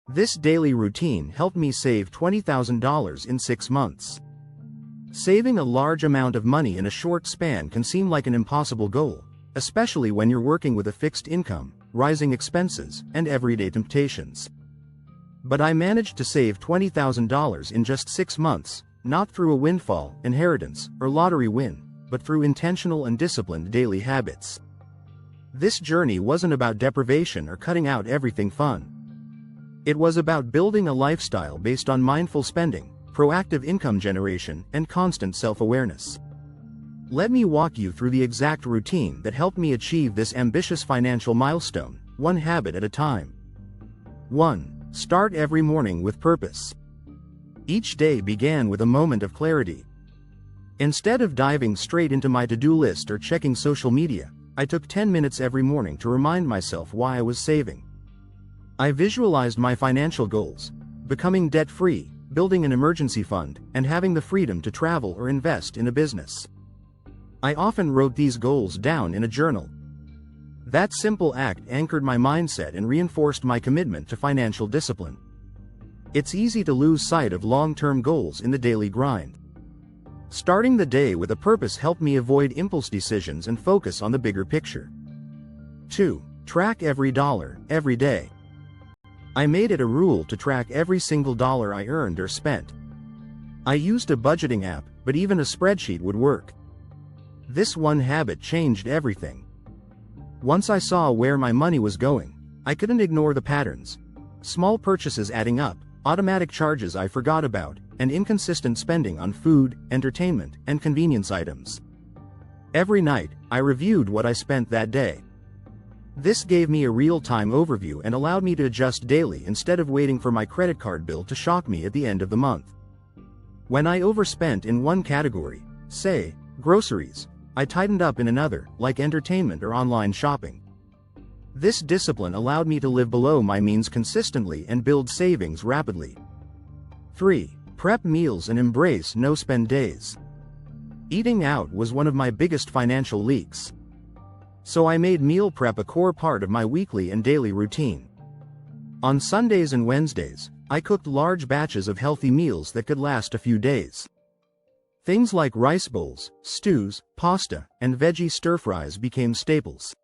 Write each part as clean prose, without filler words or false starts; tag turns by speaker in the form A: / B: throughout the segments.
A: This daily routine helped me save $20,000 in 6 months. Saving a large amount of money in a short span can seem like an impossible goal, especially when you're working with a fixed income, rising expenses, and everyday temptations. But I managed to save $20,000 in just 6 months, not through a windfall, inheritance, or lottery win, but through intentional and disciplined daily habits. This journey wasn't about deprivation or cutting out everything fun. It was about building a lifestyle based on mindful spending, proactive income generation, and constant self-awareness. Let me walk you through the exact routine that helped me achieve this ambitious financial milestone, one habit at a time. 1. Start every morning with purpose. Each day began with a moment of clarity. Instead of diving straight into my to-do list or checking social media, I took 10 minutes every morning to remind myself why I was saving. I visualized my financial goals: becoming debt-free, building an emergency fund, and having the freedom to travel or invest in a business. I often wrote these goals down in a journal. That simple act anchored my mindset and reinforced my commitment to financial discipline. It's easy to lose sight of long-term goals in the daily grind. Starting the day with a purpose helped me avoid impulse decisions and focus on the bigger picture. 2. Track every dollar, every day. I made it a rule to track every single dollar I earned or spent. I used a budgeting app, but even a spreadsheet would work. This one habit changed everything. Once I saw where my money was going, I couldn't ignore the patterns. Small purchases adding up, automatic charges I forgot about, and inconsistent spending on food, entertainment, and convenience items. Every night, I reviewed what I spent that day. This gave me a real-time overview and allowed me to adjust daily instead of waiting for my credit card bill to shock me at the end of the month. When I overspent in one category, say, groceries, I tightened up in another, like entertainment or online shopping. This discipline allowed me to live below my means consistently and build savings rapidly. 3. Prep meals and embrace no-spend days. Eating out was one of my biggest financial leaks. So I made meal prep a core part of my weekly and daily routine. On Sundays and Wednesdays, I cooked large batches of healthy meals that could last a few days. Things like rice bowls, stews, pasta, and veggie stir-fries became staples.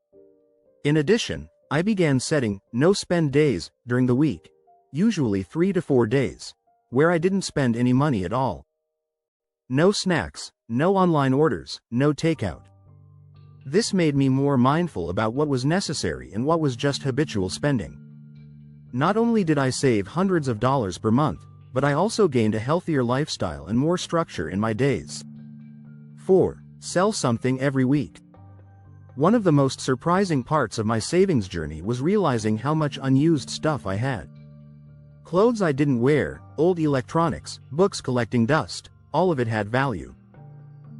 A: In addition, I began setting no-spend days during the week, usually 3 to 4 days, where I didn't spend any money at all. No snacks, no online orders, no takeout. This made me more mindful about what was necessary and what was just habitual spending. Not only did I save hundreds of dollars per month, but I also gained a healthier lifestyle and more structure in my days. 4. Sell something every week. One of the most surprising parts of my savings journey was realizing how much unused stuff I had. Clothes I didn't wear, old electronics, books collecting dust, all of it had value.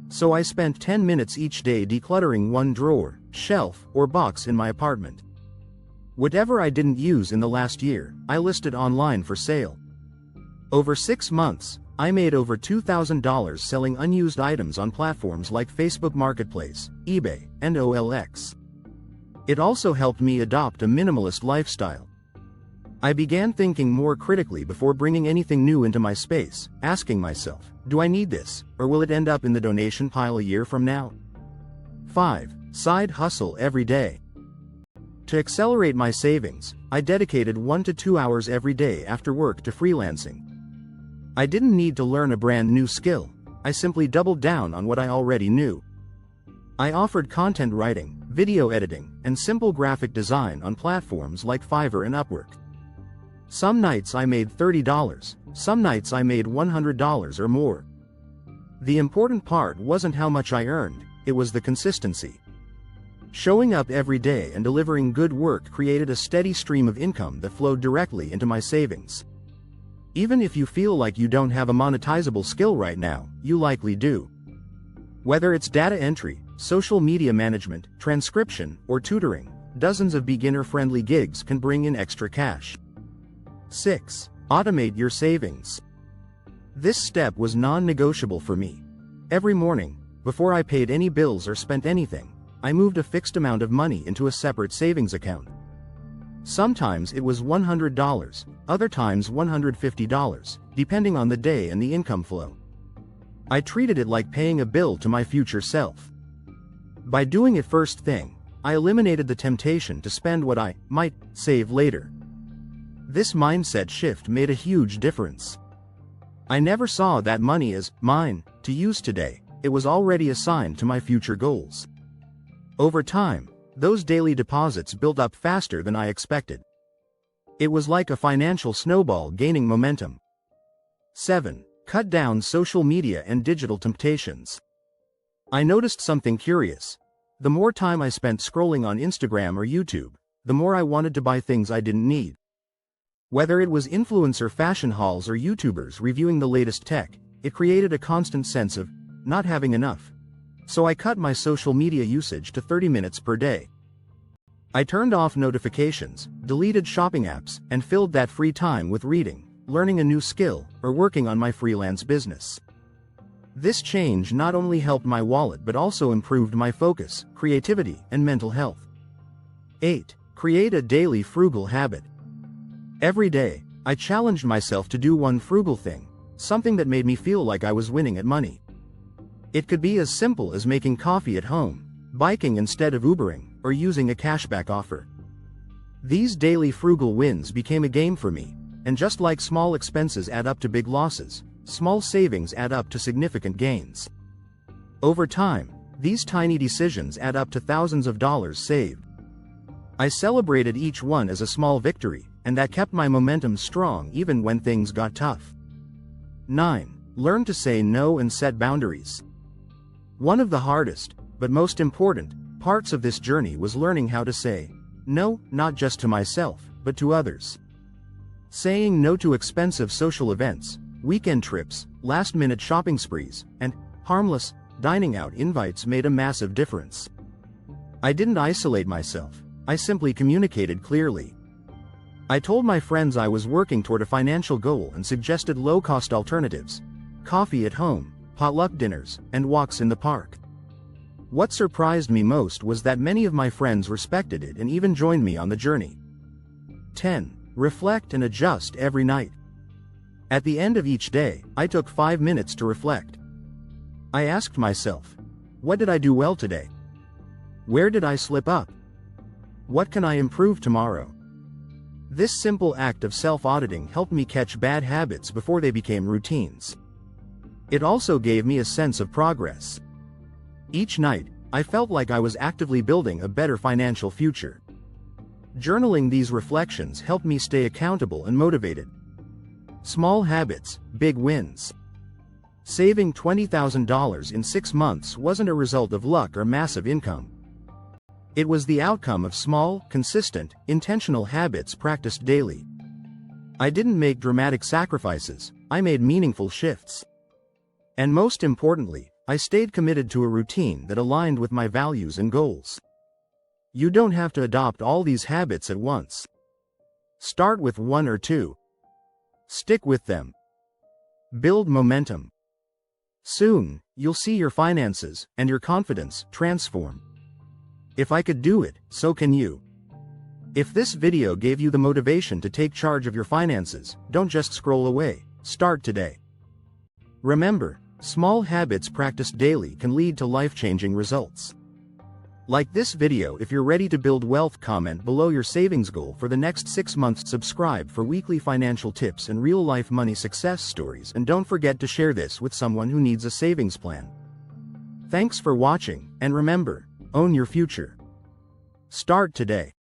A: So I spent 10 minutes each day decluttering one drawer, shelf, or box in my apartment. Whatever I didn't use in the last year, I listed online for sale. Over 6 months, I made over $2,000 selling unused items on platforms like Facebook Marketplace, eBay, and OLX. It also helped me adopt a minimalist lifestyle. I began thinking more critically before bringing anything new into my space, asking myself, do I need this, or will it end up in the donation pile a year from now? 5. Side hustle every day. To accelerate my savings, I dedicated 1 to 2 hours every day after work to freelancing. I didn't need to learn a brand new skill, I simply doubled down on what I already knew. I offered content writing, video editing, and simple graphic design on platforms like Fiverr and Upwork. Some nights I made $30, some nights I made $100 or more. The important part wasn't how much I earned, it was the consistency. Showing up every day and delivering good work created a steady stream of income that flowed directly into my savings. Even if you feel like you don't have a monetizable skill right now, you likely do. Whether it's data entry, social media management, transcription, or tutoring, dozens of beginner-friendly gigs can bring in extra cash. 6. Automate your savings. This step was non-negotiable for me. Every morning, before I paid any bills or spent anything, I moved a fixed amount of money into a separate savings account. Sometimes it was $100, other times $150, depending on the day and the income flow. I treated it like paying a bill to my future self. By doing it first thing, I eliminated the temptation to spend what I might save later. This mindset shift made a huge difference. I never saw that money as mine to use today. It was already assigned to my future goals. Over time, those daily deposits built up faster than I expected. It was like a financial snowball gaining momentum. 7. Cut down social media and digital temptations. I noticed something curious. The more time I spent scrolling on Instagram or YouTube, the more I wanted to buy things I didn't need. Whether it was influencer fashion hauls or YouTubers reviewing the latest tech, it created a constant sense of not having enough. So I cut my social media usage to 30 minutes per day. I turned off notifications, deleted shopping apps, and filled that free time with reading, learning a new skill, or working on my freelance business. This change not only helped my wallet but also improved my focus, creativity, and mental health. 8. Create a daily frugal habit. Every day, I challenged myself to do one frugal thing, something that made me feel like I was winning at money. It could be as simple as making coffee at home, biking instead of Ubering, or using a cashback offer. These daily frugal wins became a game for me, and just like small expenses add up to big losses, small savings add up to significant gains. Over time, these tiny decisions add up to thousands of dollars saved. I celebrated each one as a small victory, and that kept my momentum strong even when things got tough. 9. Learn to say no and set boundaries. One of the hardest, but most important, parts of this journey was learning how to say no, not just to myself, but to others. Saying no to expensive social events, weekend trips, last-minute shopping sprees, and harmless, dining out invites made a massive difference. I didn't isolate myself, I simply communicated clearly. I told my friends I was working toward a financial goal and suggested low-cost alternatives: coffee at home, potluck dinners, and walks in the park. What surprised me most was that many of my friends respected it and even joined me on the journey. 10. Reflect and adjust every night. At the end of each day, I took 5 minutes to reflect. I asked myself, what did I do well today? Where did I slip up? What can I improve tomorrow? This simple act of self-auditing helped me catch bad habits before they became routines. It also gave me a sense of progress. Each night, I felt like I was actively building a better financial future. Journaling these reflections helped me stay accountable and motivated. Small habits, big wins. Saving $20,000 in 6 months wasn't a result of luck or massive income. It was the outcome of small, consistent, intentional habits practiced daily. I didn't make dramatic sacrifices, I made meaningful shifts. And most importantly, I stayed committed to a routine that aligned with my values and goals. You don't have to adopt all these habits at once. Start with 1 or 2. Stick with them. Build momentum. Soon, you'll see your finances and your confidence transform. If I could do it, so can you. If this video gave you the motivation to take charge of your finances, don't just scroll away, start today. Remember, small habits practiced daily can lead to life-changing results. Like this video if you're ready to build wealth. Comment below your savings goal for the next 6 months. Subscribe for weekly financial tips and real-life money success stories, and don't forget to share this with someone who needs a savings plan. Thanks for watching, and remember, own your future. Start today.